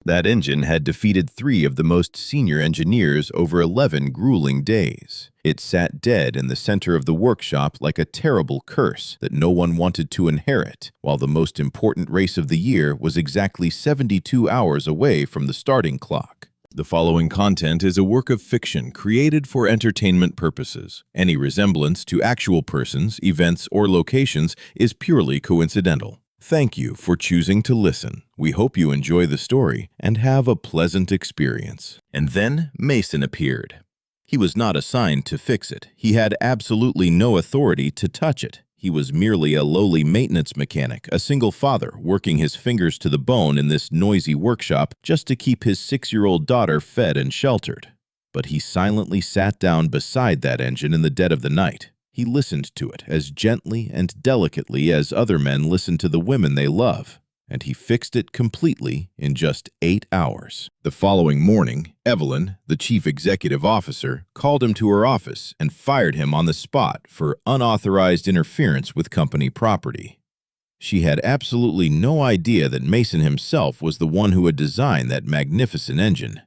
That engine had defeated 3 of the most senior engineers over 11 grueling days. It sat dead in the center of the workshop like a terrible curse that no one wanted to inherit, while the most important race of the year was exactly 72 hours away from the starting clock. The following content is a work of fiction created for entertainment purposes. Any resemblance to actual persons, events, or locations is purely coincidental. Thank you for choosing to listen. We hope you enjoy the story and have a pleasant experience. And then Mason appeared. He was not assigned to fix it. He had absolutely no authority to touch it. He was merely a lowly maintenance mechanic, a single father, working his fingers to the bone in this noisy workshop just to keep his 6-year-old daughter fed and sheltered. But he silently sat down beside that engine in the dead of the night. He listened to it as gently and delicately as other men listen to the women they love, and he fixed it completely in just 8 hours. The following morning, Evelyn, the chief executive officer, called him to her office and fired him on the spot for unauthorized interference with company property. She had absolutely no idea that Mason himself was the one who had designed that magnificent engine.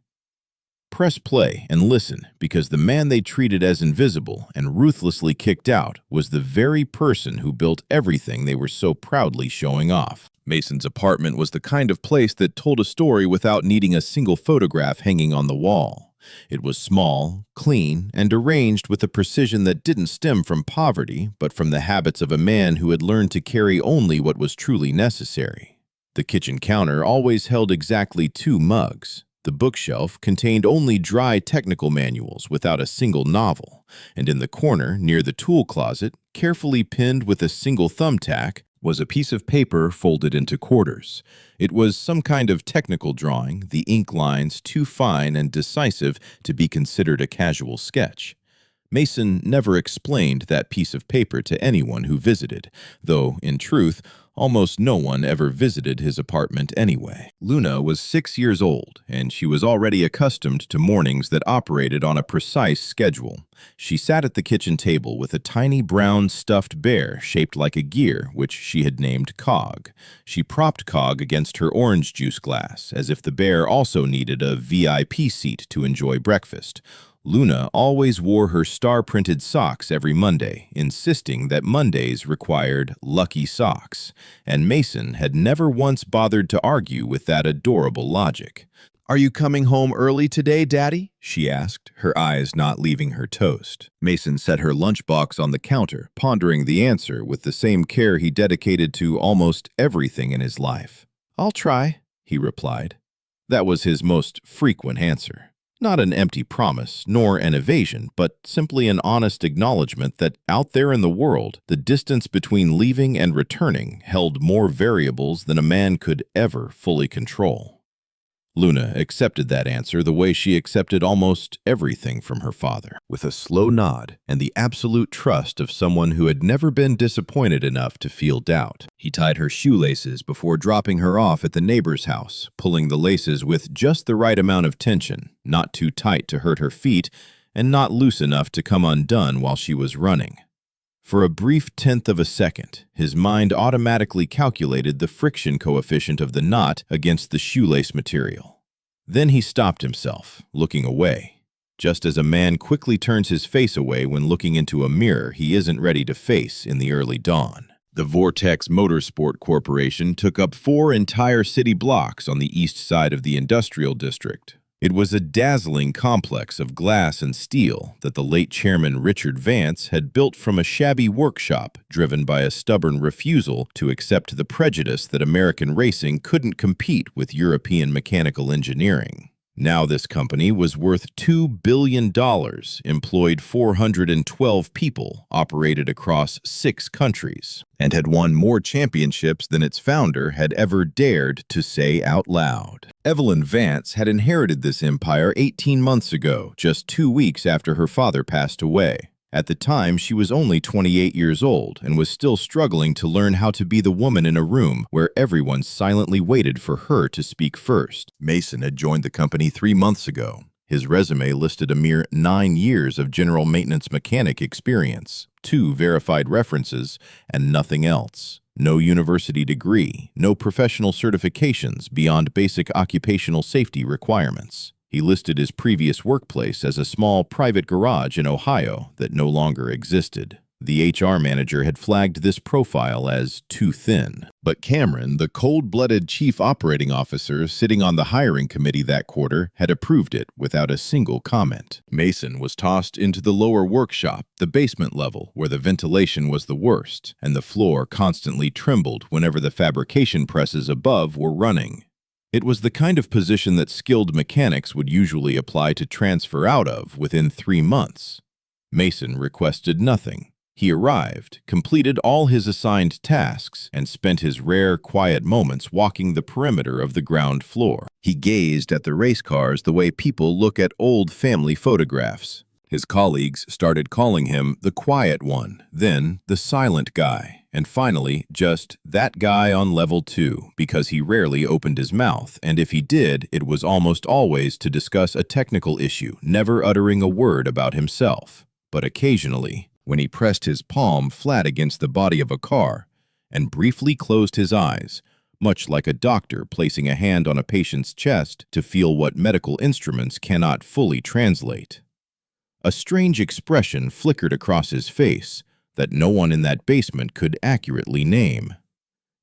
Press play and listen, because the man they treated as invisible and ruthlessly kicked out was the very person who built everything they were so proudly showing off. Mason's apartment was the kind of place that told a story without needing a single photograph hanging on the wall. It was small, clean, and arranged with a precision that didn't stem from poverty, but from the habits of a man who had learned to carry only what was truly necessary. The kitchen counter always held exactly 2 mugs. The bookshelf contained only dry technical manuals without a single novel, and in the corner, near the tool closet, carefully pinned with a single thumbtack, was a piece of paper folded into quarters. It was some kind of technical drawing, the ink lines too fine and decisive to be considered a casual sketch. Mason never explained that piece of paper to anyone who visited, though, in truth, almost no one ever visited his apartment anyway. Luna was 6 years old, and she was already accustomed to mornings that operated on a precise schedule. She sat at the kitchen table with a tiny brown stuffed bear shaped like a gear, which she had named Cog. She propped Cog against her orange juice glass, as if the bear also needed a VIP seat to enjoy breakfast. Luna always wore her star-printed socks every Monday, insisting that Mondays required lucky socks, and Mason had never once bothered to argue with that adorable logic. "Are you coming home early today, Daddy?" she asked, her eyes not leaving her toast. Mason set her lunchbox on the counter, pondering the answer with the same care he dedicated to almost everything in his life. "I'll try," he replied. That was his most frequent answer. Not an empty promise, nor an evasion, but simply an honest acknowledgement that out there in the world, the distance between leaving and returning held more variables than a man could ever fully control. Luna accepted that answer the way she accepted almost everything from her father, with a slow nod and the absolute trust of someone who had never been disappointed enough to feel doubt. He tied her shoelaces before dropping her off at the neighbor's house, pulling the laces with just the right amount of tension, not too tight to hurt her feet, and not loose enough to come undone while she was running. For a brief 1/10 of a second, his mind automatically calculated the friction coefficient of the knot against the shoelace material. Then he stopped himself, looking away. Just as a man quickly turns his face away when looking into a mirror he isn't ready to face in the early dawn. The Vortex Motorsport Corporation took up 4 entire city blocks on the east side of the industrial district. It was a dazzling complex of glass and steel that the late chairman Richard Vance had built from a shabby workshop driven by a stubborn refusal to accept the prejudice that American racing couldn't compete with European mechanical engineering. Now this company was worth $2 billion, employed 412 people, operated across 6 countries, and had won more championships than its founder had ever dared to say out loud. Evelyn Vance had inherited this empire 18 months ago, just 2 weeks after her father passed away. At the time, she was only 28 years old and was still struggling to learn how to be the woman in a room where everyone silently waited for her to speak first. Mason had joined the company 3 months ago. His resume listed a mere 9 years of general maintenance mechanic experience, 2 verified references, and nothing else. No university degree, no professional certifications beyond basic occupational safety requirements. He listed his previous workplace as a small private garage in Ohio that no longer existed. The HR manager had flagged this profile as too thin. But Cameron, the cold-blooded chief operating officer sitting on the hiring committee that quarter, had approved it without a single comment. Mason was tossed into the lower workshop, the basement level, where the ventilation was the worst, and the floor constantly trembled whenever the fabrication presses above were running. It was the kind of position that skilled mechanics would usually apply to transfer out of within 3 months. Mason requested nothing. He arrived, completed all his assigned tasks, and spent his rare, quiet moments walking the perimeter of the ground floor. He gazed at the race cars the way people look at old family photographs. His colleagues started calling him the quiet one, then the silent guy, and finally just that guy on level 2, because he rarely opened his mouth, and if he did, it was almost always to discuss a technical issue, never uttering a word about himself. But occasionally, when he pressed his palm flat against the body of a car and briefly closed his eyes, much like a doctor placing a hand on a patient's chest to feel what medical instruments cannot fully translate. A strange expression flickered across his face that no one in that basement could accurately name.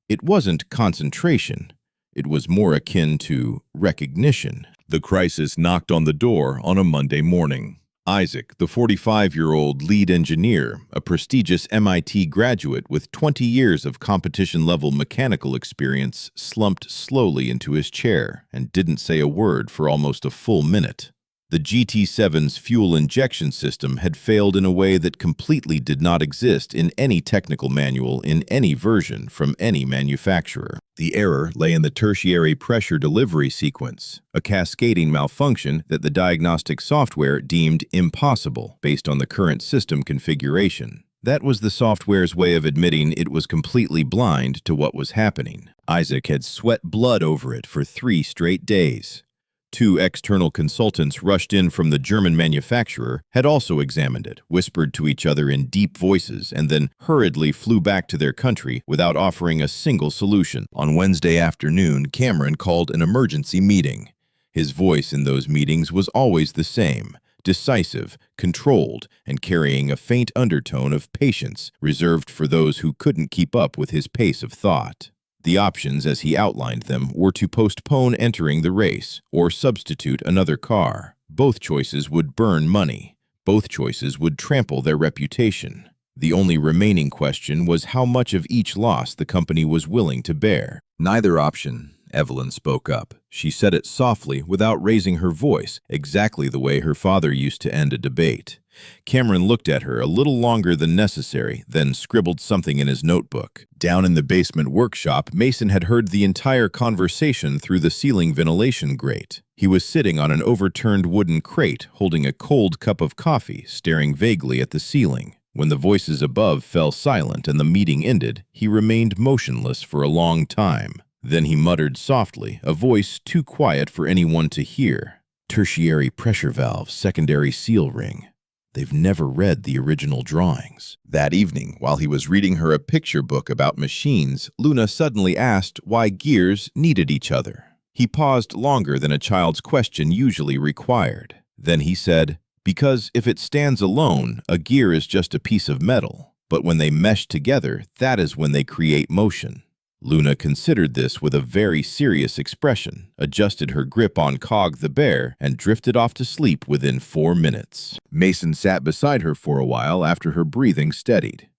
It wasn't concentration. It was more akin to recognition. The crisis knocked on the door on a Monday morning. Isaac, the 45-year-old lead engineer, a prestigious MIT graduate with 20 years of competition-level mechanical experience, slumped slowly into his chair and didn't say a word for almost a full minute. The GT7's fuel injection system had failed in a way that completely did not exist in any technical manual in any version from any manufacturer. The error lay in the tertiary pressure delivery sequence, a cascading malfunction that the diagnostic software deemed impossible based on the current system configuration. That was the software's way of admitting it was completely blind to what was happening. Isaac had sweat blood over it for 3 straight days. 2 external consultants rushed in from the German manufacturer, had also examined it, whispered to each other in deep voices, and then hurriedly flew back to their country without offering a single solution. On Wednesday afternoon, Cameron called an emergency meeting. His voice in those meetings was always the same, decisive, controlled, and carrying a faint undertone of patience reserved for those who couldn't keep up with his pace of thought. The options, as he outlined them, were to postpone entering the race or substitute another car. Both choices would burn money. Both choices would trample their reputation. The only remaining question was how much of each loss the company was willing to bear. Neither option, Evelyn spoke up. She said it softly, without raising her voice, exactly the way her father used to end a debate. Cameron looked at her a little longer than necessary, then scribbled something in his notebook. Down in the basement workshop, Mason had heard the entire conversation through the ceiling ventilation grate. He was sitting on an overturned wooden crate, holding a cold cup of coffee, staring vaguely at the ceiling. When the voices above fell silent and the meeting ended, he remained motionless for a long time. Then he muttered softly, a voice too quiet for anyone to hear. "Tertiary pressure valve, secondary seal ring. They've never read the original drawings." That evening, while he was reading her a picture book about machines, Luna suddenly asked why gears needed each other. He paused longer than a child's question usually required. Then he said, "Because if it stands alone, a gear is just a piece of metal. But when they mesh together, that is when they create motion." Luna considered this with a very serious expression, adjusted her grip on Cog the bear, and drifted off to sleep within 4 minutes. Mason sat beside her for a while after her breathing steadied.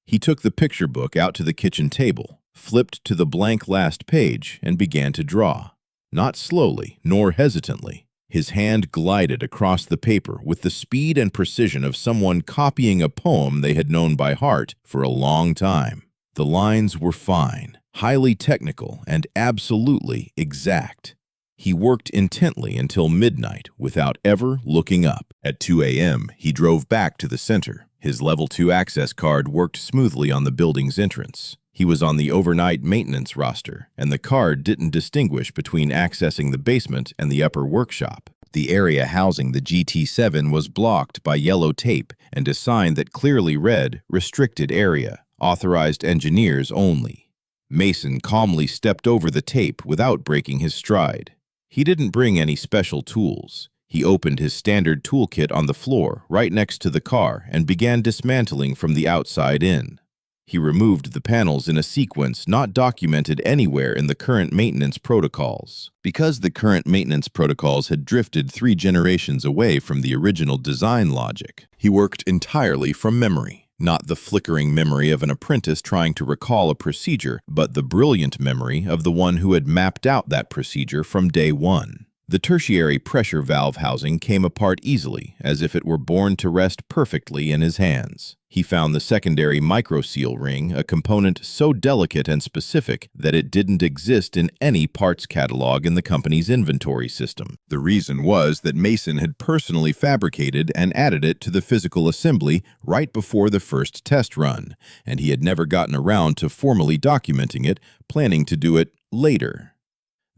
He took the picture book out to the kitchen table, flipped to the blank last page, and began to draw. Not slowly, nor hesitantly. His hand glided across the paper with the speed and precision of someone copying a poem they had known by heart for a long time. The lines were fine, highly technical, and absolutely exact. He worked intently until midnight without ever looking up. At 2 a.m., he drove back to the center. His Level 2 access card worked smoothly on the building's entrance. He was on the overnight maintenance roster, and the card didn't distinguish between accessing the basement and the upper workshop. The area housing the GT7 was blocked by yellow tape and a sign that clearly read, "Restricted Area. Authorized engineers only." Mason calmly stepped over the tape without breaking his stride. He didn't bring any special tools. He opened his standard toolkit on the floor right next to the car and began dismantling from the outside in. He removed the panels in a sequence not documented anywhere in the current maintenance protocols. Because the current maintenance protocols had drifted 3 generations away from the original design logic, he worked entirely from memory. Not the flickering memory of an apprentice trying to recall a procedure, but the brilliant memory of the one who had mapped out that procedure from day one. The tertiary pressure valve housing came apart easily, as if it were born to rest perfectly in his hands. He found the secondary microseal ring, a component so delicate and specific that it didn't exist in any parts catalog in the company's inventory system. The reason was that Mason had personally fabricated and added it to the physical assembly right before the first test run, and he had never gotten around to formally documenting it, planning to do it later.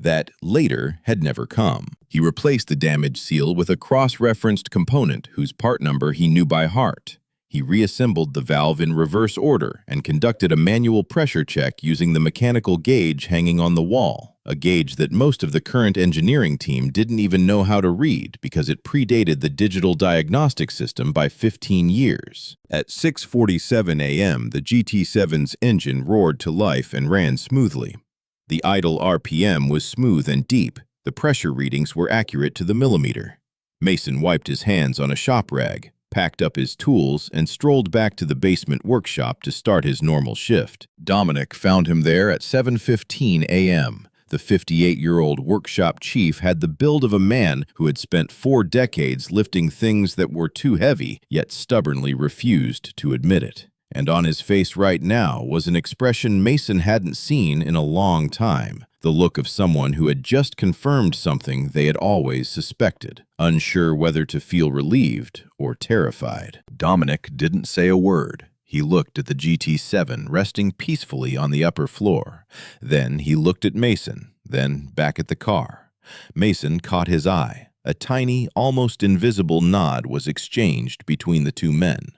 That later had never come. He replaced the damaged seal with a cross-referenced component whose part number he knew by heart. He reassembled the valve in reverse order and conducted a manual pressure check using the mechanical gauge hanging on the wall, a gauge that most of the current engineering team didn't even know how to read because it predated the digital diagnostic system by 15 years. At 6:47 a.m., the GT7's engine roared to life and ran smoothly. The idle RPM was smooth and deep. The pressure readings were accurate to the millimeter. Mason wiped his hands on a shop rag, packed up his tools, and strolled back to the basement workshop to start his normal shift. Dominic found him there at 7:15 a.m. The 58-year-old workshop chief had the build of a man who had spent 4 decades lifting things that were too heavy, yet stubbornly refused to admit it. And on his face right now was an expression Mason hadn't seen in a long time, the look of someone who had just confirmed something they had always suspected, unsure whether to feel relieved or terrified. Dominic didn't say a word. He looked at the GT7 resting peacefully on the upper floor. Then he looked at Mason, then back at the car. Mason caught his eye. A tiny, almost invisible nod was exchanged between the two men.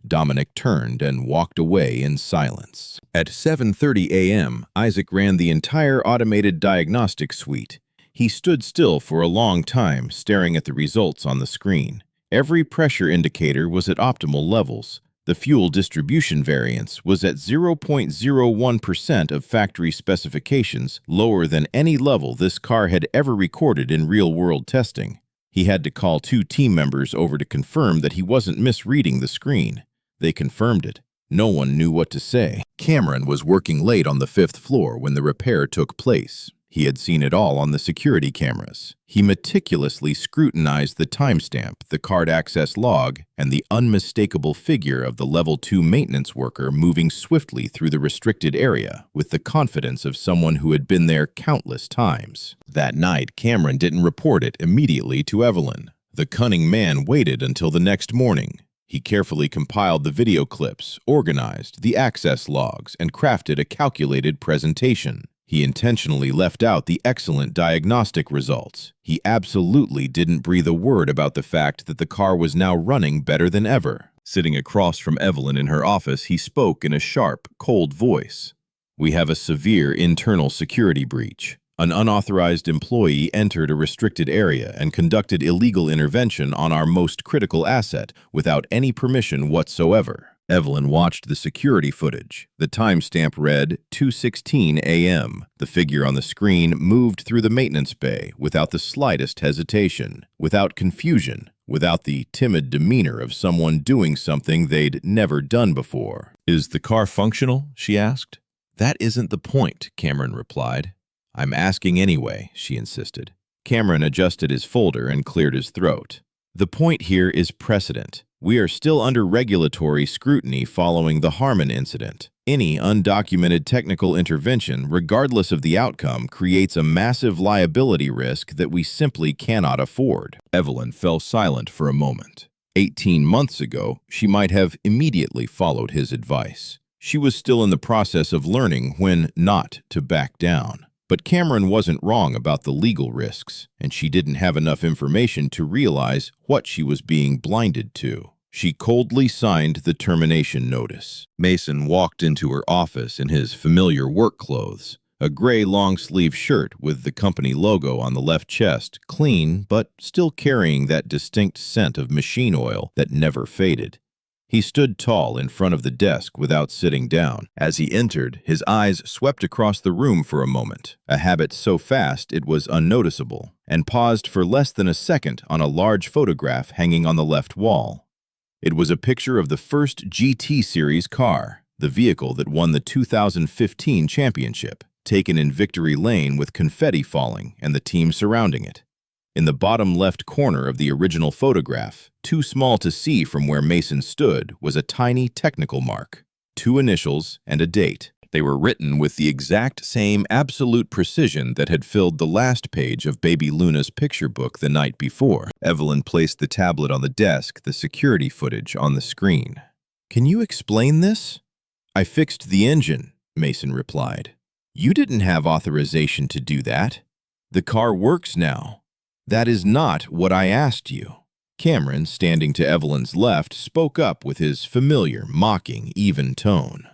Dominic turned and walked away in silence. At 7:30 a.m., Isaac ran the entire automated diagnostic suite. He stood still for a long time, staring at the results on the screen. Every pressure indicator was at optimal levels. The fuel distribution variance was at 0.01% of factory specifications, lower than any level this car had ever recorded in real-world testing. He had to call 2 team members over to confirm that he wasn't misreading the screen. They confirmed it. No one knew what to say. Cameron was working late on the 5th floor when the repair took place. He had seen it all on the security cameras. He meticulously scrutinized the timestamp, the card access log, and the unmistakable figure of the Level 2 maintenance worker moving swiftly through the restricted area with the confidence of someone who had been there countless times. That night, Cameron didn't report it immediately to Evelyn. The cunning man waited until the next morning. He carefully compiled the video clips, organized the access logs, and crafted a calculated presentation. He intentionally left out the excellent diagnostic results. He absolutely didn't breathe a word about the fact that the car was now running better than ever. Sitting across from Evelyn in her office, he spoke in a sharp, cold voice. "We have a severe internal security breach. An unauthorized employee entered a restricted area and conducted illegal intervention on our most critical asset without any permission whatsoever." Evelyn watched the security footage. The timestamp read 2:16 a.m. The figure on the screen moved through the maintenance bay without the slightest hesitation, without confusion, without the timid demeanor of someone doing something they'd never done before. "Is the car functional?" she asked. "That isn't the point," Cameron replied. "I'm asking anyway," she insisted. Cameron adjusted his folder and cleared his throat. "The point here is precedent. We are still under regulatory scrutiny following the Harmon incident. Any undocumented technical intervention, regardless of the outcome, creates a massive liability risk that we simply cannot afford." Evelyn fell silent for a moment. 18 months ago, she might have immediately followed his advice. She was still in the process of learning when not to back down. But Cameron wasn't wrong about the legal risks, and she didn't have enough information to realize what she was being blinded to. She coldly signed the termination notice. Mason walked into her office in his familiar work clothes, a gray long-sleeve shirt with the company logo on the left chest, clean but still carrying that distinct scent of machine oil that never faded. He stood tall in front of the desk without sitting down. As he entered, his eyes swept across the room for a moment, a habit so fast it was unnoticeable, and paused for less than a second on a large photograph hanging on the left wall. It was a picture of the first GT Series car, the vehicle that won the 2015 championship, taken in victory lane with confetti falling and the team surrounding it. In the bottom left corner of the original photograph, too small to see from where Mason stood, was a tiny technical mark, 2 initials and a date. They were written with the exact same absolute precision that had filled the last page of baby Luna's picture book the night before. Evelyn placed the tablet on the desk, the security footage on the screen. "Can you explain this?" "I fixed the engine," Mason replied. "You didn't have authorization to do that. The car works now. That is not what I asked you." Cameron, standing to Evelyn's left, spoke up with his familiar, mocking, even tone.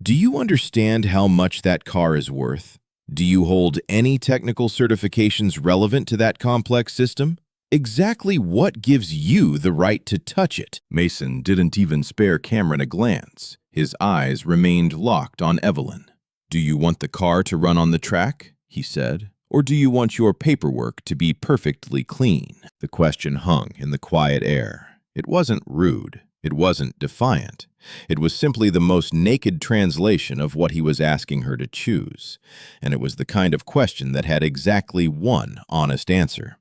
"Do you understand how much that car is worth? Do you hold any technical certifications relevant to that complex system? Exactly what gives you the right to touch it?" Mason didn't even spare Cameron a glance. His eyes remained locked on Evelyn. "Do you want the car to run on the track?" he said. "Or do you want your paperwork to be perfectly clean?" The question hung in the quiet air. It wasn't rude. It wasn't defiant. It was simply the most naked translation of what he was asking her to choose. And it was the kind of question that had exactly one honest answer.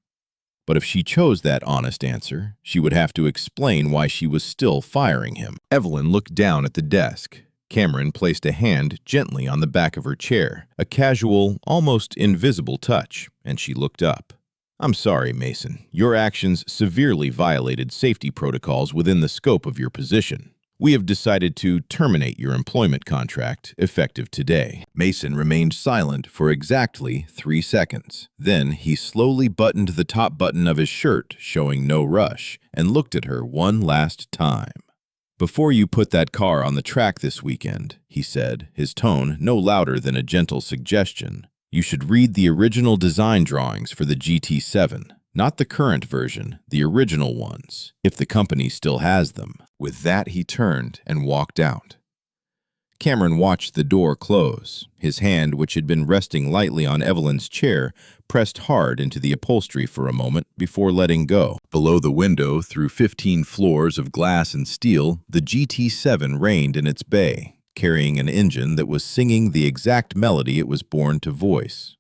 But if she chose that honest answer, she would have to explain why she was still firing him. Evelyn looked down at the desk. Cameron placed a hand gently on the back of her chair, a casual, almost invisible touch, and she looked up. "I'm sorry, Mason. Your actions severely violated safety protocols within the scope of your position. We have decided to terminate your employment contract, effective today." Mason remained silent for exactly 3 seconds. Then he slowly buttoned the top button of his shirt, showing no rush, and looked at her one last time. "Before you put that car on the track this weekend," he said, his tone no louder than a gentle suggestion, "you should read the original design drawings for the GT7, not the current version, the original ones, if the company still has them." With that, he turned and walked out. Cameron watched the door close. His hand, which had been resting lightly on Evelyn's chair, pressed hard into the upholstery for a moment before letting go. Below the window, through 15 floors of glass and steel, the GT7 reigned in its bay, carrying an engine that was singing the exact melody it was born to voice.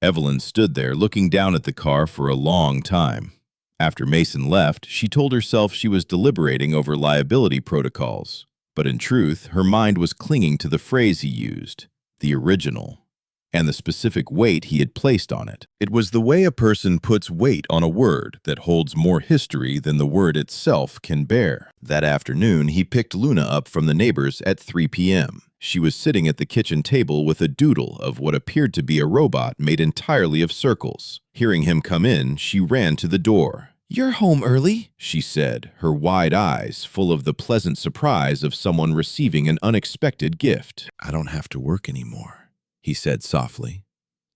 Evelyn stood there looking down at the car for a long time. After Mason left, she told herself she was deliberating over liability protocols. But in truth, her mind was clinging to the phrase he used, the original, and the specific weight he had placed on it. It was the way a person puts weight on a word that holds more history than the word itself can bear. That afternoon, he picked Luna up from the neighbors at 3 p.m. She was sitting at the kitchen table with a doodle of what appeared to be a robot made entirely of circles. Hearing him come in, she ran to the door. "You're home early," she said, her wide eyes full of the pleasant surprise of someone receiving an unexpected gift. "I don't have to work anymore," he said softly.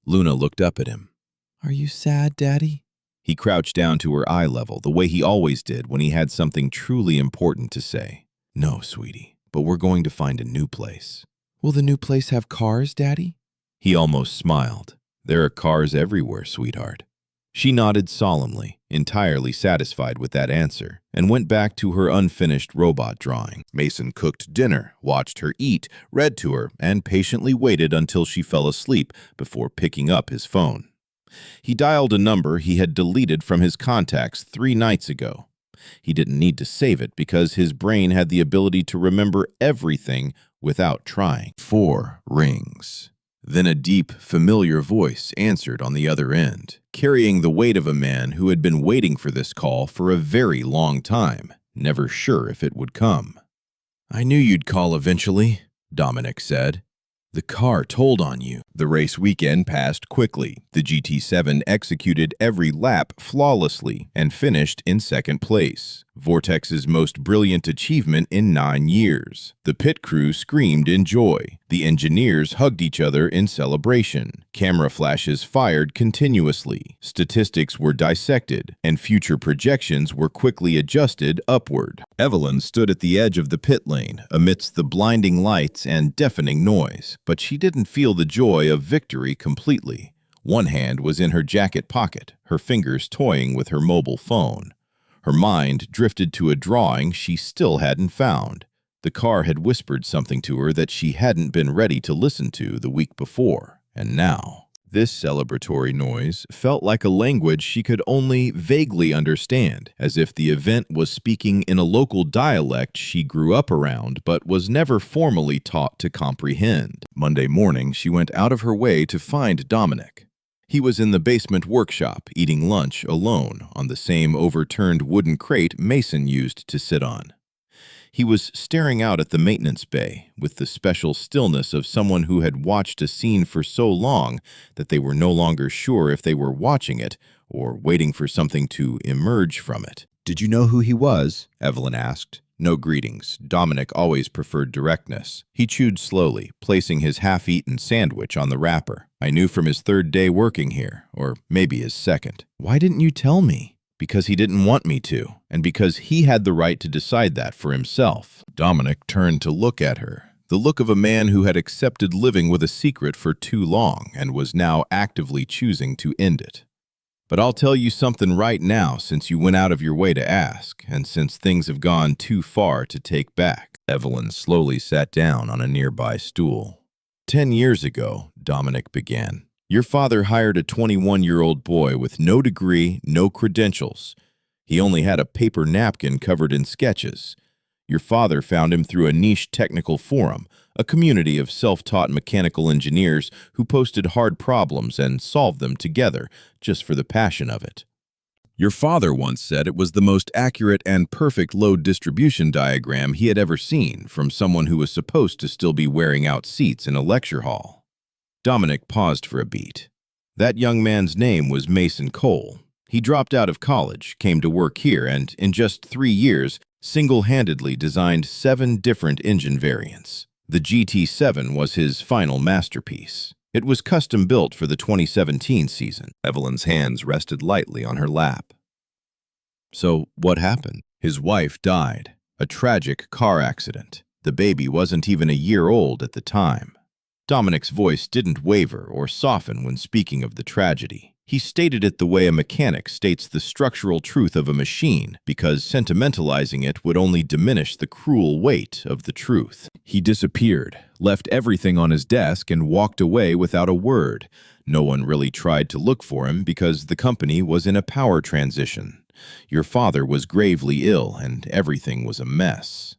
Luna looked up at him. "Are you sad, Daddy?" He crouched down to her eye level, the way he always did when he had something truly important to say. "No, sweetie, but we're going to find a new place." "Will the new place have cars, Daddy?" He almost smiled. "There are cars everywhere, sweetheart." She nodded solemnly, entirely satisfied with that answer, and went back to her unfinished robot drawing. Mason cooked dinner, watched her eat, read to her, and patiently waited until she fell asleep before picking up his phone. He dialed a number he had deleted from his contacts 3 nights ago. He didn't need to save it because his brain had the ability to remember everything without trying. 4 rings. Then a deep, familiar voice answered on the other end, carrying the weight of a man who had been waiting for this call for a very long time, never sure if it would come. "I knew you'd call eventually," Dominic said. "The car told on you." The race weekend passed quickly. The GT7 executed every lap flawlessly and finished in second place. Vortex's most brilliant achievement in 9 years. The pit crew screamed in joy. The engineers hugged each other in celebration. Camera flashes fired continuously. Statistics were dissected, and future projections were quickly adjusted upward. Evelyn stood at the edge of the pit lane, amidst the blinding lights and deafening noise, but she didn't feel the joy of victory completely. One hand was in her jacket pocket, her fingers toying with her mobile phone. Her mind drifted to a drawing she still hadn't found. The car had whispered something to her that she hadn't been ready to listen to the week before, and now this celebratory noise felt like a language she could only vaguely understand, as if the event was speaking in a local dialect she grew up around but was never formally taught to comprehend. Monday morning, she went out of her way to find Dominic. He was in the basement workshop, eating lunch alone on the same overturned wooden crate Mason used to sit on. He was staring out at the maintenance bay with the special stillness of someone who had watched a scene for so long that they were no longer sure if they were watching it or waiting for something to emerge from it. "Did you know who he was?" Evelyn asked. No greetings. Dominic always preferred directness. He chewed slowly, placing his half-eaten sandwich on the wrapper. "I knew from his 3rd day working here, or maybe his 2nd. Why didn't you tell me?" "Because he didn't want me to, and because he had the right to decide that for himself." Dominic turned to look at her, the look of a man who had accepted living with a secret for too long and was now actively choosing to end it. "But I'll tell you something right now, since you went out of your way to ask, and since things have gone too far to take back." Evelyn slowly sat down on a nearby stool. 10 years ago, Dominic began, your father hired a 21-year-old boy with no degree, no credentials. He only had a paper napkin covered in sketches. Your father found him through a niche technical forum, a community of self-taught mechanical engineers who posted hard problems and solved them together just for the passion of it. Your father once said it was the most accurate and perfect load distribution diagram he had ever seen from someone who was supposed to still be wearing out seats in a lecture hall. Dominic paused for a beat. That young man's name was Mason Cole. He dropped out of college, came to work here, and in just 3 years, single-handedly designed 7 different engine variants. The GT7 was his final masterpiece. It was custom-built for the 2017 season. Evelyn's hands rested lightly on her lap. So what happened? His wife died. A tragic car accident. The baby wasn't even a year old at the time. Dominic's voice didn't waver or soften when speaking of the tragedy. He stated it the way a mechanic states the structural truth of a machine, because sentimentalizing it would only diminish the cruel weight of the truth. He disappeared, left everything on his desk, and walked away without a word. No one really tried to look for him because the company was in a power transition. Your father was gravely ill, and everything was a mess.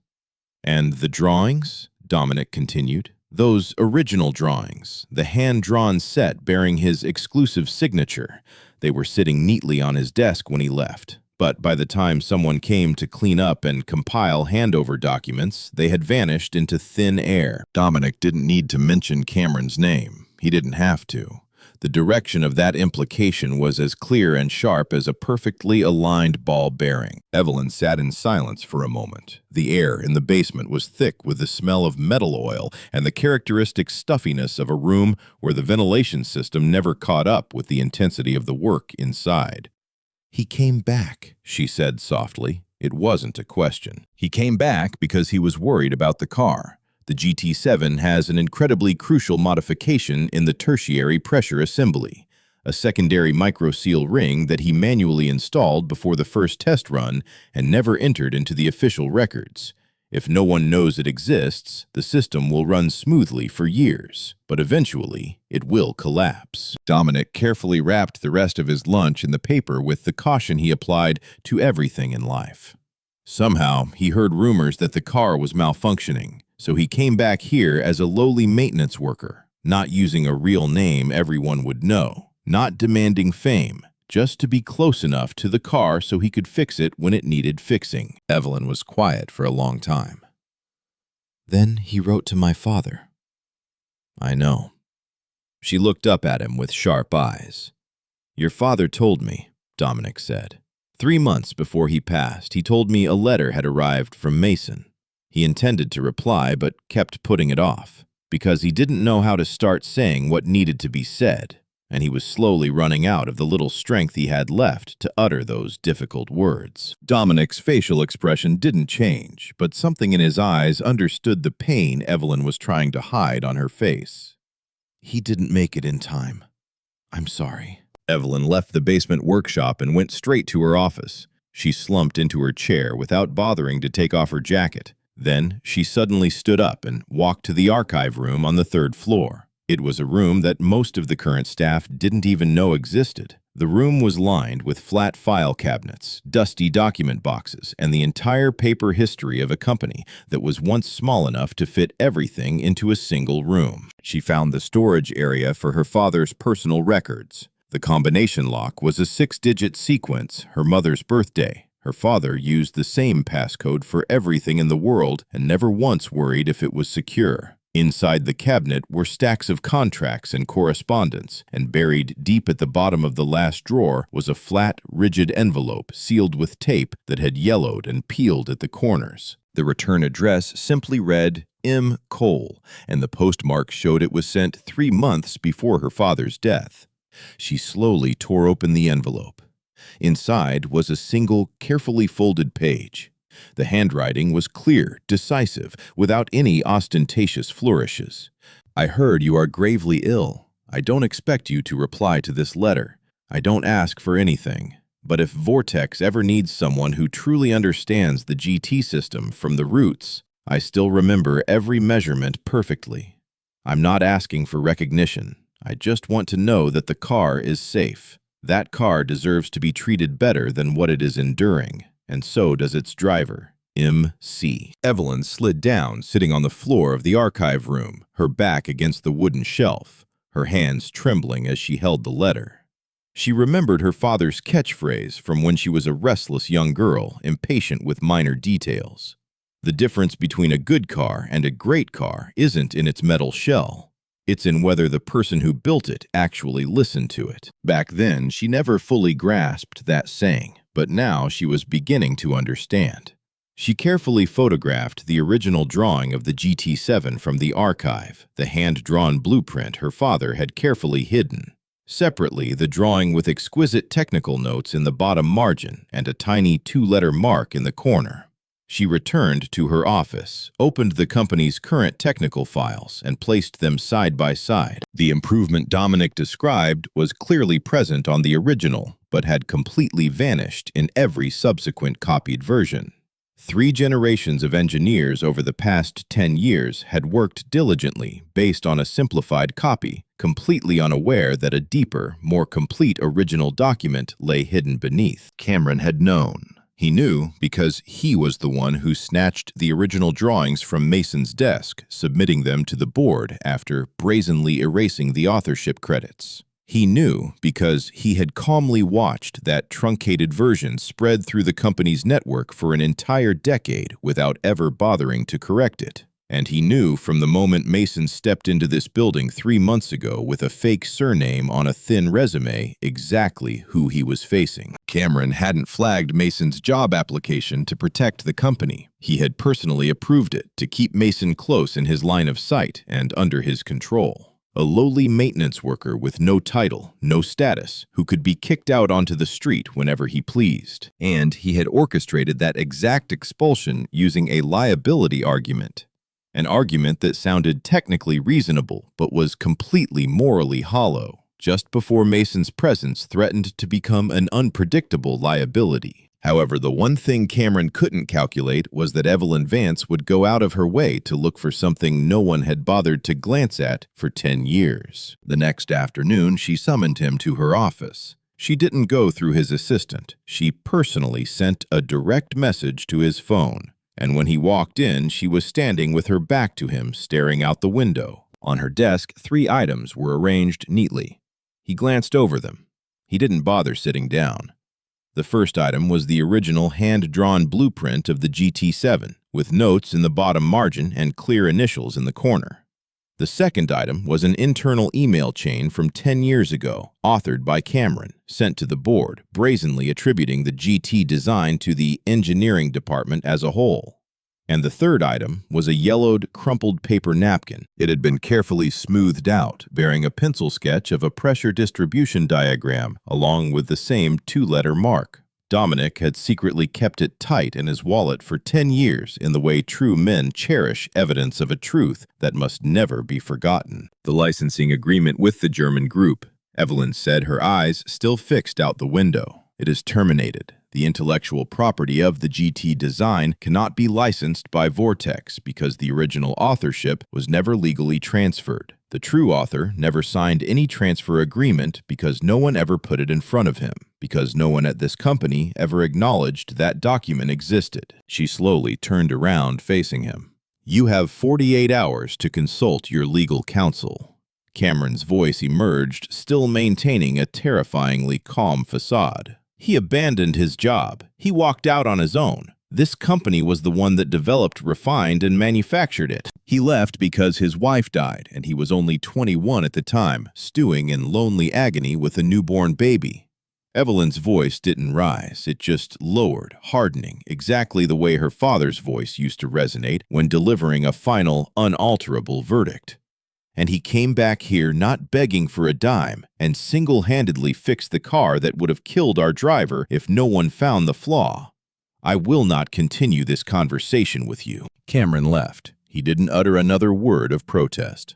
"And the drawings?" Dominic continued. "Those original drawings, the hand-drawn set bearing his exclusive signature, they were sitting neatly on his desk when he left. But by the time someone came to clean up and compile handover documents, they had vanished into thin air." Dominic didn't need to mention Cameron's name. He didn't have to. The direction of that implication was as clear and sharp as a perfectly aligned ball bearing. Evelyn sat in silence for a moment. The air in the basement was thick with the smell of metal oil and the characteristic stuffiness of a room where the ventilation system never caught up with the intensity of the work inside. "He came back," she said softly. It wasn't a question. He came back because he was worried about the car. The GT7 has an incredibly crucial modification in the tertiary pressure assembly, a secondary microseal ring that he manually installed before the first test run and never entered into the official records. If no one knows it exists, the system will run smoothly for years, but eventually it will collapse. Dominic carefully wrapped the rest of his lunch in the paper with the caution he applied to everything in life. Somehow, he heard rumors that the car was malfunctioning. So he came back here as a lowly maintenance worker, not using a real name everyone would know, not demanding fame, just to be close enough to the car so he could fix it when it needed fixing. Evelyn was quiet for a long time. "Then he wrote to my father." "I know." She looked up at him with sharp eyes. "Your father told me," Dominic said. 3 months before he passed, he told me a letter had arrived from Mason. He intended to reply, but kept putting it off, because he didn't know how to start saying what needed to be said, and he was slowly running out of the little strength he had left to utter those difficult words. Dominic's facial expression didn't change, but something in his eyes understood the pain Evelyn was trying to hide on her face. "He didn't make it in time. I'm sorry." Evelyn left the basement workshop and went straight to her office. She slumped into her chair without bothering to take off her jacket. Then she suddenly stood up and walked to the archive room on the 3rd floor. It was a room that most of the current staff didn't even know existed. The room was lined with flat file cabinets, dusty document boxes, and the entire paper history of a company that was once small enough to fit everything into a single room. She found the storage area for her father's personal records. The combination lock was a 6-digit sequence, her mother's birthday. Her father used the same passcode for everything in the world and never once worried if it was secure. Inside the cabinet were stacks of contracts and correspondence, and buried deep at the bottom of the last drawer was a flat, rigid envelope sealed with tape that had yellowed and peeled at the corners. The return address simply read M. Cole, and the postmark showed it was sent 3 months before her father's death. She slowly tore open the envelope. Inside was a single, carefully folded page. The handwriting was clear, decisive, without any ostentatious flourishes. "I heard you are gravely ill. I don't expect you to reply to this letter. I don't ask for anything. But if Vortex ever needs someone who truly understands the GT system from the roots, I still remember every measurement perfectly. I'm not asking for recognition. I just want to know that the car is safe. That car deserves to be treated better than what it is enduring, and so does its driver, M.C." Evelyn slid down, sitting on the floor of the archive room, her back against the wooden shelf, her hands trembling as she held the letter. She remembered her father's catchphrase from when she was a restless young girl, impatient with minor details. The difference between a good car and a great car isn't in its metal shell. It's in whether the person who built it actually listened to it. Back then, she never fully grasped that saying, but now she was beginning to understand. She carefully photographed the original drawing of the GT7 from the archive, the hand-drawn blueprint her father had carefully hidden. Separately, the drawing with exquisite technical notes in the bottom margin and a tiny 2-letter mark in the corner. She returned to her office, opened the company's current technical files, and placed them side by side. The improvement Dominic described was clearly present on the original, but had completely vanished in every subsequent copied version. 3 generations of engineers over the past 10 years had worked diligently based on a simplified copy, completely unaware that a deeper, more complete original document lay hidden beneath. Cameron had known. He knew because he was the one who snatched the original drawings from Mason's desk, submitting them to the board after brazenly erasing the authorship credits. He knew because he had calmly watched that truncated version spread through the company's network for an entire decade without ever bothering to correct it. And he knew from the moment Mason stepped into this building 3 months ago with a fake surname on a thin resume exactly who he was facing. Cameron hadn't flagged Mason's job application to protect the company. He had personally approved it to keep Mason close in his line of sight and under his control. A lowly maintenance worker with no title, no status, who could be kicked out onto the street whenever he pleased. And he had orchestrated that exact expulsion using a liability argument. An argument that sounded technically reasonable, but was completely morally hollow, just before Mason's presence threatened to become an unpredictable liability. However, the one thing Cameron couldn't calculate was that Evelyn Vance would go out of her way to look for something no one had bothered to glance at for 10 years. The next afternoon, she summoned him to her office. She didn't go through his assistant. She personally sent a direct message to his phone. And when he walked in, she was standing with her back to him, staring out the window. On her desk, 3 items were arranged neatly. He glanced over them. He didn't bother sitting down. The first item was the original hand-drawn blueprint of the GT7, with notes in the bottom margin and clear initials in the corner. The second item was an internal email chain from 10 years ago, authored by Cameron, sent to the board, brazenly attributing the GT design to the engineering department as a whole. And the third item was a yellowed, crumpled paper napkin. It had been carefully smoothed out, bearing a pencil sketch of a pressure distribution diagram, along with the same two-letter mark. Dominic had secretly kept it tight in his wallet for 10 years in the way true men cherish evidence of a truth that must never be forgotten. The licensing agreement with the German group, Evelyn said, her eyes still fixed out the window. It is terminated. The intellectual property of the GT design cannot be licensed by Vortex because the original authorship was never legally transferred. The true author never signed any transfer agreement because no one ever put it in front of him, because no one at this company ever acknowledged that document existed. She slowly turned around facing him. You have 48 hours to consult your legal counsel. Cameron's voice emerged, still maintaining a terrifyingly calm facade. He abandoned his job. He walked out on his own. This company was the one that developed, refined, and manufactured it. He left because his wife died, and he was only 21 at the time, stewing in lonely agony with a newborn baby. Evelyn's voice didn't rise. It just lowered, hardening, exactly the way her father's voice used to resonate when delivering a final, unalterable verdict. And he came back here not begging for a dime and single-handedly fixed the car that would have killed our driver if no one found the flaw. I will not continue this conversation with you. Cameron left. He didn't utter another word of protest.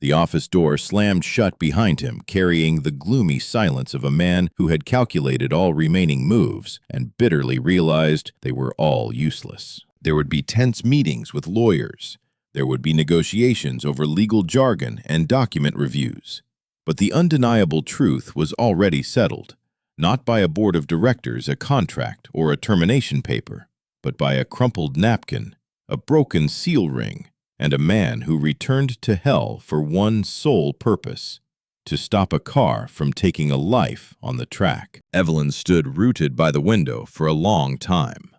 The office door slammed shut behind him, carrying the gloomy silence of a man who had calculated all remaining moves and bitterly realized they were all useless. There would be tense meetings with lawyers. There would be negotiations over legal jargon and document reviews. But the undeniable truth was already settled, not by a board of directors, a contract, or a termination paper, but by a crumpled napkin, a broken seal ring, and a man who returned to hell for one sole purpose: to stop a car from taking a life on the track. Evelyn stood rooted by the window for a long time.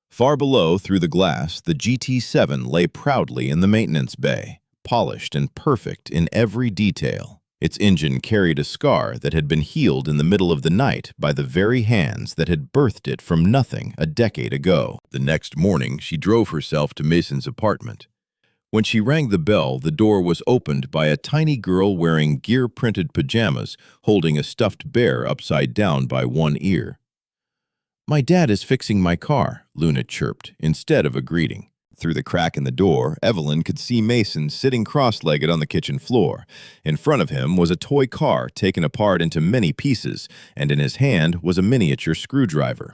Far below, through the glass, the GT7 lay proudly in the maintenance bay, polished and perfect in every detail. Its engine carried a scar that had been healed in the middle of the night by the very hands that had birthed it from nothing a decade ago. The next morning, she drove herself to Mason's apartment. When she rang the bell, the door was opened by a tiny girl wearing gear-printed pajamas, holding a stuffed bear upside down by one ear. "My dad is fixing my car," Luna chirped, instead of a greeting. Through the crack in the door, Evelyn could see Mason sitting cross-legged on the kitchen floor. In front of him was a toy car taken apart into many pieces, and in his hand was a miniature screwdriver.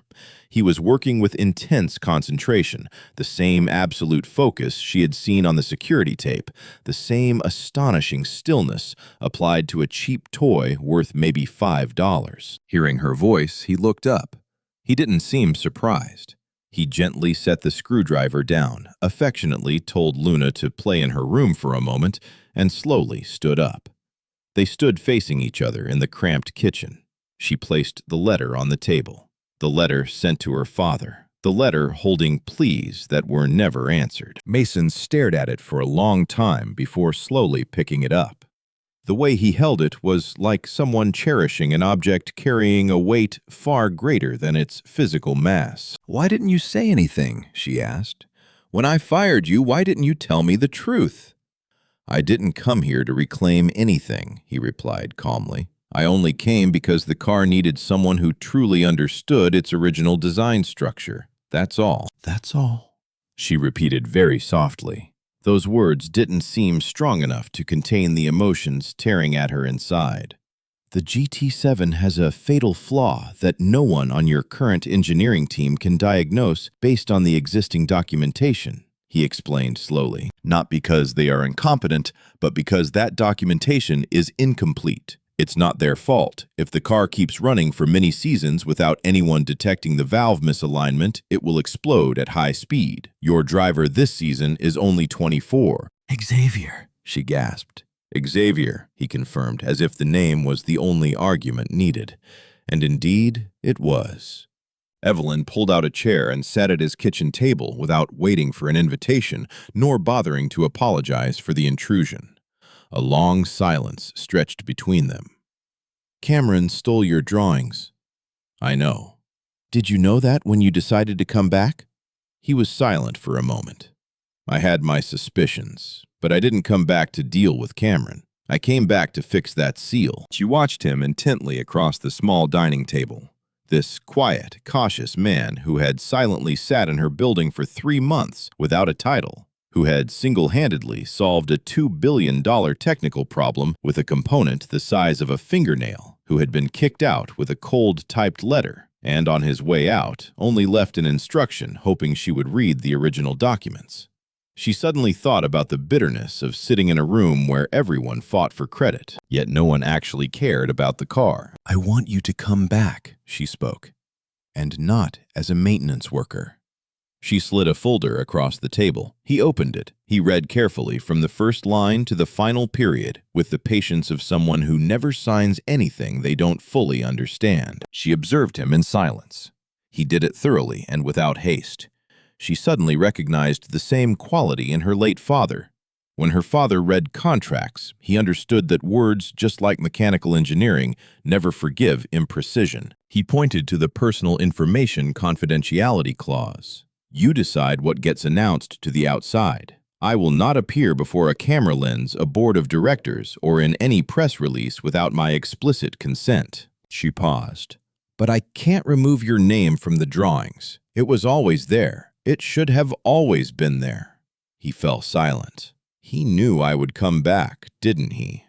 He was working with intense concentration, the same absolute focus she had seen on the security tape, the same astonishing stillness applied to a cheap toy worth maybe $5. Hearing her voice, he looked up. He didn't seem surprised. He gently set the screwdriver down, affectionately told Luna to play in her room for a moment, and slowly stood up. They stood facing each other in the cramped kitchen. She placed the letter on the table. The letter sent to her father. The letter holding pleas that were never answered. Mason stared at it for a long time before slowly picking it up. The way he held it was like someone cherishing an object carrying a weight far greater than its physical mass. "Why didn't you say anything?" she asked. "When I fired you, why didn't you tell me the truth?" "I didn't come here to reclaim anything," he replied calmly. "I only came because the car needed someone who truly understood its original design structure. That's all." "That's all," she repeated very softly. Those words didn't seem strong enough to contain the emotions tearing at her inside. "The GT7 has a fatal flaw that no one on your current engineering team can diagnose based on the existing documentation," he explained slowly. "Not because they are incompetent, but because that documentation is incomplete. It's not their fault. If the car keeps running for many seasons without anyone detecting the valve misalignment, it will explode at high speed. Your driver this season is only 24. "Xavier," she gasped. "Xavier," he confirmed, as if the name was the only argument needed. And indeed, it was. Evelyn pulled out a chair and sat at his kitchen table without waiting for an invitation, nor bothering to apologize for the intrusion. A long silence stretched between them. "Cameron stole your drawings." "I know." "Did you know that when you decided to come back?" He was silent for a moment. "I had my suspicions, but I didn't come back to deal with Cameron. I came back to fix that seal." She watched him intently across the small dining table. This quiet, cautious man who had silently sat in her building for 3 months without a title, who had single-handedly solved a $2 billion technical problem with a component the size of a fingernail, who had been kicked out with a cold typed letter, and on his way out only left an instruction hoping she would read the original documents. She suddenly thought about the bitterness of sitting in a room where everyone fought for credit, yet no one actually cared about the car. "I want you to come back," she spoke, "and not as a maintenance worker." She slid a folder across the table. He opened it. He read carefully from the first line to the final period with the patience of someone who never signs anything they don't fully understand. She observed him in silence. He did it thoroughly and without haste. She suddenly recognized the same quality in her late father. When her father read contracts, he understood that words, just like mechanical engineering, never forgive imprecision. He pointed to the personal information confidentiality clause. "You decide what gets announced to the outside. I will not appear before a camera lens, a board of directors, or in any press release without my explicit consent." She paused. "But I can't remove your name from the drawings. It was always there. It should have always been there." He fell silent. "He knew I would come back, didn't he?"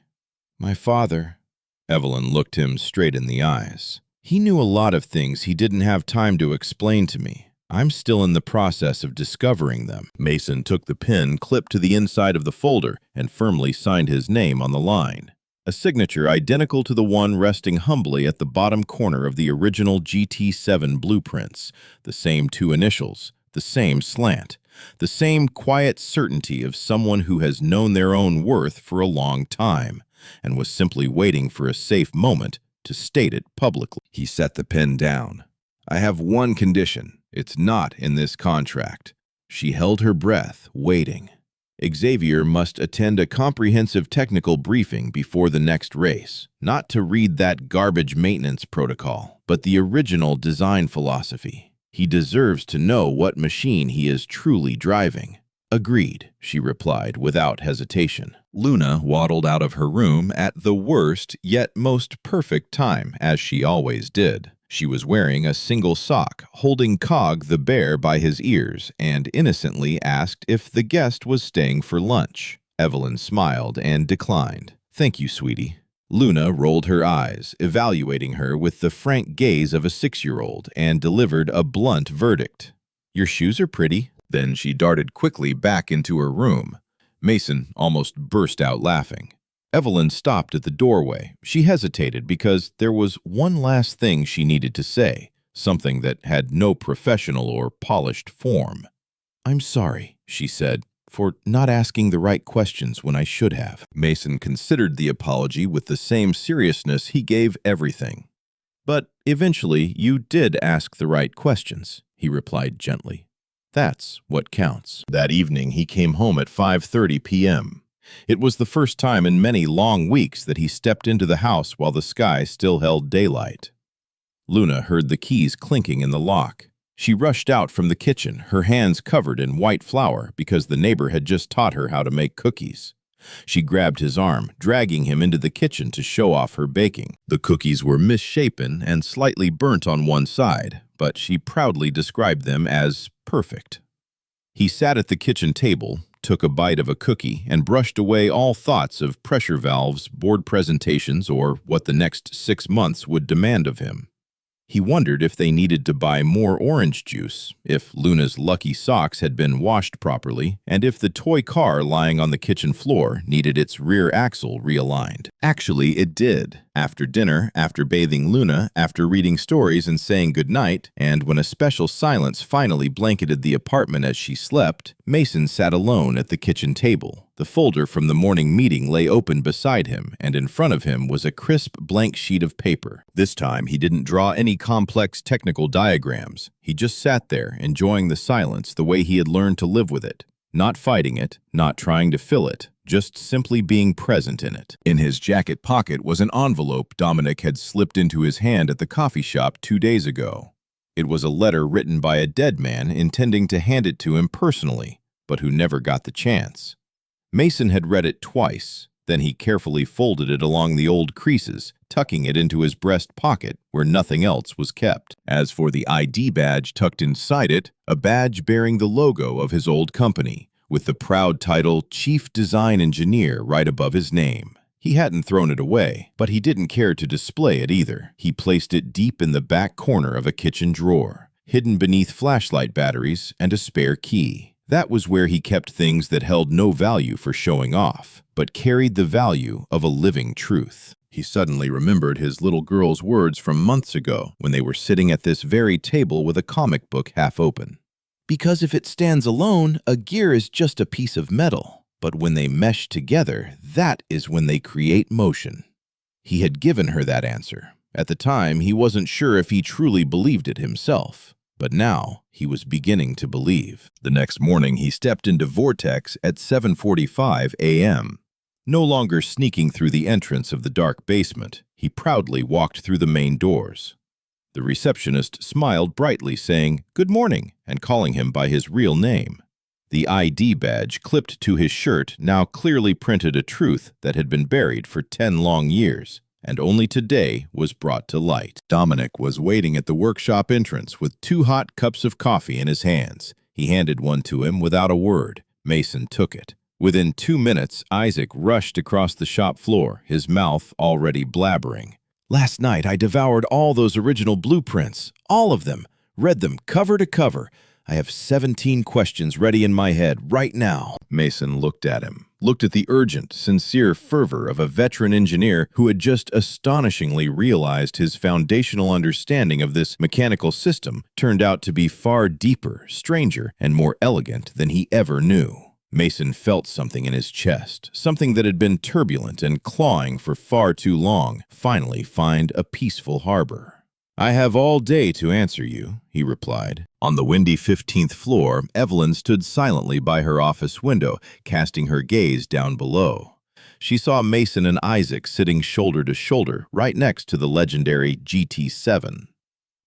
"My father." Evelyn looked him straight in the eyes. "He knew a lot of things he didn't have time to explain to me. I'm still in the process of discovering them." Mason took the pen clipped to the inside of the folder and firmly signed his name on the line. A signature identical to the one resting humbly at the bottom corner of the original GT7 blueprints, the same 2 initials, the same slant, the same quiet certainty of someone who has known their own worth for a long time and was simply waiting for a safe moment to state it publicly. He set the pen down. "I have one condition. It's not in this contract." She held her breath, waiting. "Xavier must attend a comprehensive technical briefing before the next race, not to read that garbage maintenance protocol, but the original design philosophy. He deserves to know what machine he is truly driving." "Agreed," she replied without hesitation. Luna waddled out of her room at the worst yet most perfect time, as she always did. She was wearing a single sock, holding Cog the bear by his ears, and innocently asked if the guest was staying for lunch. Evelyn smiled and declined. "Thank you, sweetie." Luna rolled her eyes, evaluating her with the frank gaze of a 6-year-old, and delivered a blunt verdict. "Your shoes are pretty." Then she darted quickly back into her room. Mason almost burst out laughing. Evelyn stopped at the doorway. She hesitated because there was one last thing she needed to say, something that had no professional or polished form. "I'm sorry," she said, "for not asking the right questions when I should have." Mason considered the apology with the same seriousness he gave everything. "But eventually you did ask the right questions," he replied gently. "That's what counts." That evening he came home at 5:30 p.m. It was the first time in many long weeks that he stepped into the house while the sky still held daylight. Luna heard the keys clinking in the lock. She rushed out from the kitchen, her hands covered in white flour because the neighbor had just taught her how to make cookies. She grabbed his arm, dragging him into the kitchen to show off her baking. The cookies were misshapen and slightly burnt on one side, but she proudly described them as perfect. He sat at the kitchen table, took a bite of a cookie, and brushed away all thoughts of pressure valves, board presentations, or what the next 6 months would demand of him. He wondered if they needed to buy more orange juice, if Luna's lucky socks had been washed properly, and if the toy car lying on the kitchen floor needed its rear axle realigned. Actually, it did. After dinner, after bathing Luna, after reading stories and saying goodnight, and when a special silence finally blanketed the apartment as she slept, Mason sat alone at the kitchen table. The folder from the morning meeting lay open beside him, and in front of him was a crisp blank sheet of paper. This time he didn't draw any complex technical diagrams. He just sat there, enjoying the silence the way he had learned to live with it. Not fighting it, not trying to fill it, just simply being present in it. In his jacket pocket was an envelope Dominic had slipped into his hand at the coffee shop 2 days ago. It was a letter written by a dead man intending to hand it to him personally, but who never got the chance. Mason had read it twice. Then he carefully folded it along the old creases, tucking it into his breast pocket where nothing else was kept. As for the ID badge tucked inside it, a badge bearing the logo of his old company, with the proud title Chief Design Engineer right above his name. He hadn't thrown it away, but he didn't care to display it either. He placed it deep in the back corner of a kitchen drawer, hidden beneath flashlight batteries and a spare key. That was where he kept things that held no value for showing off, but carried the value of a living truth. He suddenly remembered his little girl's words from months ago when they were sitting at this very table with a comic book half open. Because if it stands alone, a gear is just a piece of metal. But when they mesh together, that is when they create motion. He had given her that answer. At the time, he wasn't sure if he truly believed it himself. But now, he was beginning to believe. The next morning, he stepped into Vortex at 7:45 a.m. No longer sneaking through the entrance of the dark basement, he proudly walked through the main doors. The receptionist smiled brightly, saying, "Good morning," and calling him by his real name. The ID badge clipped to his shirt now clearly printed a truth that had been buried for 10 long years. And only today was brought to light. Dominic was waiting at the workshop entrance with 2 hot cups of coffee in his hands. He handed one to him without a word. Mason took it. Within 2 minutes, Isaac rushed across the shop floor, his mouth already blabbering. "Last night, I devoured all those original blueprints. All of them. Read them cover to cover. I have 17 questions ready in my head right now." Mason looked at him, looked at the urgent, sincere fervor of a veteran engineer who had just astonishingly realized his foundational understanding of this mechanical system turned out to be far deeper, stranger, and more elegant than he ever knew. Mason felt something in his chest, something that had been turbulent and clawing for far too long, finally find a peaceful harbor. "I have all day to answer you," he replied. On the windy 15th floor, Evelyn stood silently by her office window, casting her gaze down below. She saw Mason and Isaac sitting shoulder to shoulder, right next to the legendary GT7.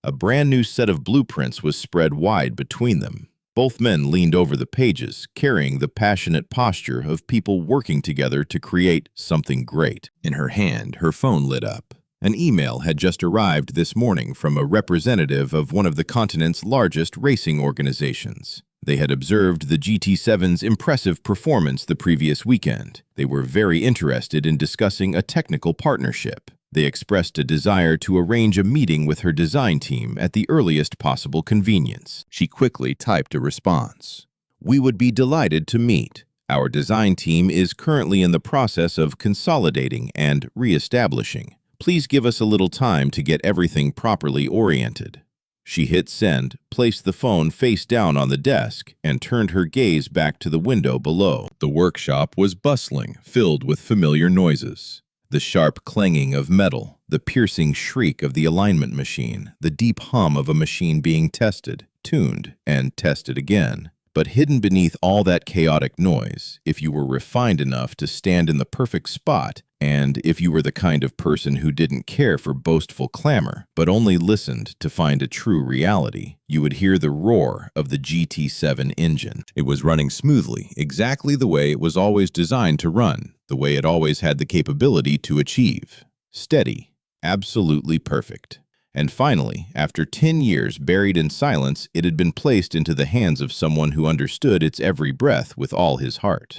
A brand new set of blueprints was spread wide between them. Both men leaned over the pages, carrying the passionate posture of people working together to create something great. In her hand, her phone lit up. An email had just arrived this morning from a representative of one of the continent's largest racing organizations. They had observed the GT7's impressive performance the previous weekend. They were very interested in discussing a technical partnership. They expressed a desire to arrange a meeting with her design team at the earliest possible convenience. She quickly typed a response. "We would be delighted to meet. Our design team is currently in the process of consolidating and reestablishing. Please give us a little time to get everything properly oriented." She hit send, placed the phone face down on the desk, and turned her gaze back to the window below. The workshop was bustling, filled with familiar noises. The sharp clanging of metal, the piercing shriek of the alignment machine, the deep hum of a machine being tested, tuned, and tested again. But hidden beneath all that chaotic noise, if you were refined enough to stand in the perfect spot, and if you were the kind of person who didn't care for boastful clamor, but only listened to find a true reality, you would hear the roar of the GT7 engine. It was running smoothly, exactly the way it was always designed to run, the way it always had the capability to achieve. Steady, absolutely perfect. And finally, after 10 years buried in silence, it had been placed into the hands of someone who understood its every breath with all his heart.